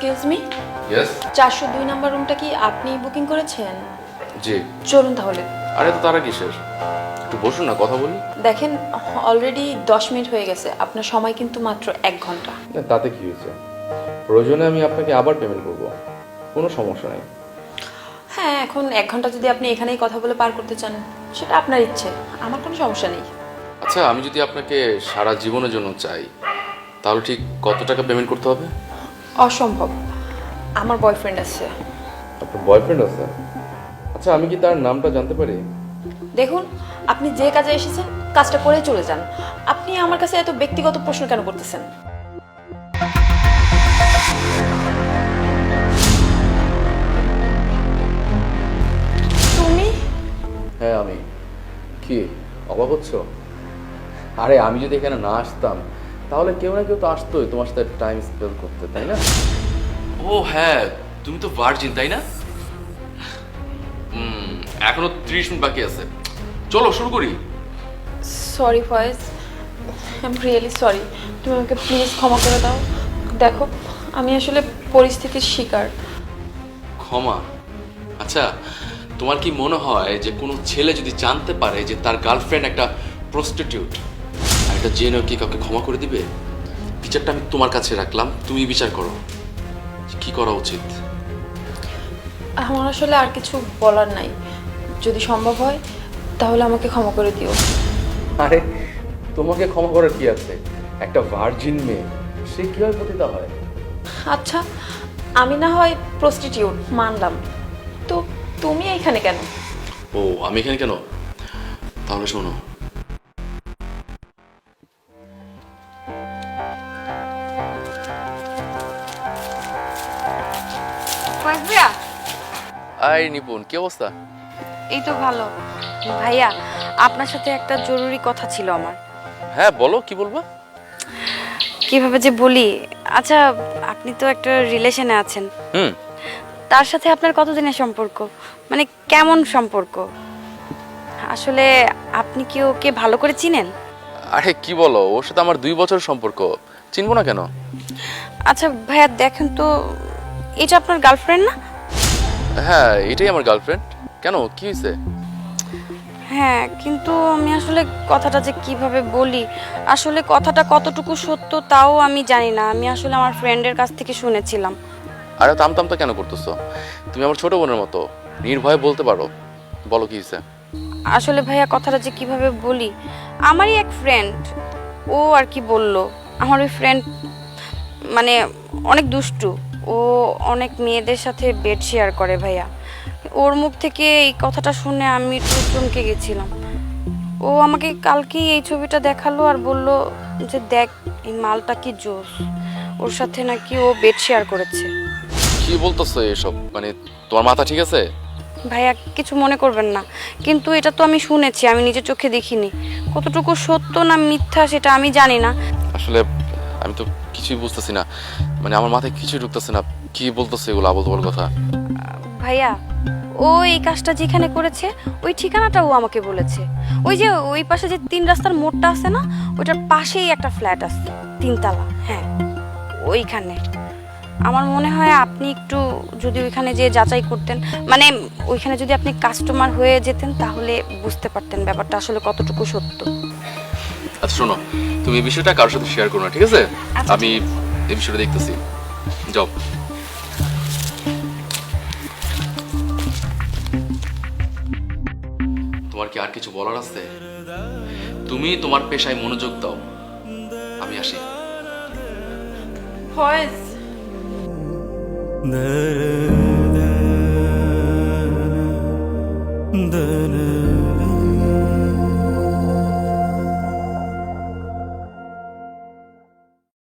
Excuse me, yes 402 number রুমটা কি আপনি বুকিং করেছেন? জি। চলুন তাহলে। আরে তো তারা কিসের, একটু বসুন না, কথা বলি। দেখেন অলরেডি 10 মিনিট হয়ে গেছে, আপনার সময় কিন্তু মাত্র 1 ঘন্টা। না তাতে কি হয়েছে, প্রয়োজনে আমি আপনাকে আবার পেমেন্ট করব, কোনো সমস্যা নেই। হ্যাঁ, এখন 1 ঘন্টা যদি আপনি এখানেই কথা বলে পার করতে চান সেটা আপনার ইচ্ছে, আমার কোনো সমস্যা নেই। আচ্ছা, আমি যদি আপনাকে সারা জীবনের জন্য চাই তাহলে ঠিক কত টাকা পেমেন্ট করতে হবে? অসম্ভব, আমার বয়ফ্রেন্ড আছে। আপনার বয়ফ্রেন্ড আছে? আচ্ছা, আমি কি তার নামটা জানতে পারি? দেখুন, আপনি যে কাজে এসেছেন কাজটা করে চলে যান। আপনি আমার কাছে এত ব্যক্তিগত প্রশ্ন কেন করতেছেন? তুমি? হ্যাঁ আমি। কি অবাক হচ্ছ? আরে আমি যদি এখানে না আসতাম তাহলে কেউ না কেউ তো আসতোই তোমার সাথে টাইম স্পেন্ড করতে, তাই না? ও হ্যাঁ, তুমি তো ভার্জিন, তাই না? এখনো 30 মিনিট বাকি আছে, চলো শুরু করি। Sorry Faiz, I am really sorry. তুমি আমাকে প্লিজ ক্ষমা করে দাও। দেখো, আমি আসলে পরিস্থিতির শিকার। ক্ষমা? আচ্ছা, তোমার কি মনে হয় যে কোনো ছেলে যদি জানতে পারে যে তার গার্লফ্রেন্ড একটা প্রস্টিটিউট আর এটা জেনেও কি কাউকে ক্ষমা করে দিবে? বিচারটা আমি তোমার কাছে রাখলাম, তুমি বিচার করো কি করা উচিত। আমার আসলে আর কিছু বলার নাই। যদি সম্ভব হয় তাহলে আমাকে ক্ষমা করে দিও। আরে তোমাকে ক্ষমা করার কি আছে, একটা ভার্জিন মেয়ে, সে কিভাবে পতিতা হয়? আচ্ছা, আমি না হয় প্রস্টিটিউট মানলাম, তো তুমি এইখানে কেন? ও আমি এখানে কেন, তাহলে শোনো। ভাইয়া, আই নিপুণ, কি অবস্থা? এই তো ভালো। ভাইয়া, আপনার সাথে একটা জরুরি কথা ছিল আমার। হ্যাঁ বলো, কি বলবা? কিভাবে যে বলি, আচ্ছা আপনি তো একটা রিলেশনে আছেন, হুম। তার সাথে আপনার কতদিনের সম্পর্ক, মানে কেমন সম্পর্ক? আসলে আপনি কি ওকে ভালো করে চিনেন? আরে কি বলো, ওর সাথে আমার 2 বছর সম্পর্ক, চিনবো না কেন? আচ্ছা ভাইয়া দেখেন তো, এটা আপনার গার্লফ্রেন্ড না? হ্যাঁ এটাই আমার গার্লফ্রেন্ড। কেন, কি হয়েছে? হ্যাঁ, কিন্তু আমি আসলে কথাটা যে কিভাবে বলি, আসলে কথাটা কতটুকু সত্য তাও আমি জানি না। আমি আসলে আমার ফ্রেন্ডের কাছ থেকে শুনেছিলাম। আরে তামতামতা কেন করতেছো? তুমি আমার ছোট বোনের মতো, নির্ভয়ে বলতে পারো, বলো কি হয়েছে। আসলে ভাইয়া কথাটা যে কিভাবে বলি, আমারই এক ফ্রেন্ড, ও আর কি বলল। আমার ওই ফ্রেন্ড মানে অনেক দুষ্টু, ও অনেক মেয়েদের সাথে বেড শেয়ার করে ভাইয়া। ওর মুখ থেকে এই কথাটা শুনে আমি একটু চমকে গেছিলাম। ও আমাকে কালকেই এই ছবিটা দেখালো আর বলল যে দেখ এই মালটা কি জোস, ওর সাথে নাকি ও বেড শেয়ার করেছে। কি বলতেছো এসব, মানে তোমার মাথা ঠিক আছে? ভাইয়া কিছু মনে করবেন না, কিন্তু এটা তো আমি শুনেছি, আমি নিজের চোখে দেখিনি। কতটুকু সত্য না মিথ্যা সেটা আমি জানি না। আসলে আমি তো কিছুই বুঝতেছি না, মানে আমার মাথায় কিছুই ঢুকতেছে না, কি বলতেছে এগুলো আবল তাবল কথা। ভাইয়া, ও এই কাজটা যেখানে করেছে ওই ঠিকানাটা ও আমাকে বলেছে। ওই যে ওই পাশে যে 3 রাস্তার মোড়টা আছে না, ওইটার পাশেই একটা ফ্ল্যাট আছে, 3 তলা। হ্যাঁ ওইখানে। আমার মনে হয় আপনি একটু যদি ওইখানে যে যাচাই করতেন, মানে ওইখানে যদি আপনি কাস্টমার হয়ে যেতেন তাহলে বুঝতে পারতেন ব্যাপারটা আসলে কতটুকু সত্য। আচ্ছা শোনো, তুমি এই বিষয়টা কারোর সাথে শেয়ার করো না, ঠিক আছে? আচ্ছা, আমি এই বিষয়টা দেখতেছি, যাও। তোমার কি আর কিছু বলার আছে? তুমি তোমার পেশায় মনোযোগ দাও, আমি আসি। Faiz, da da da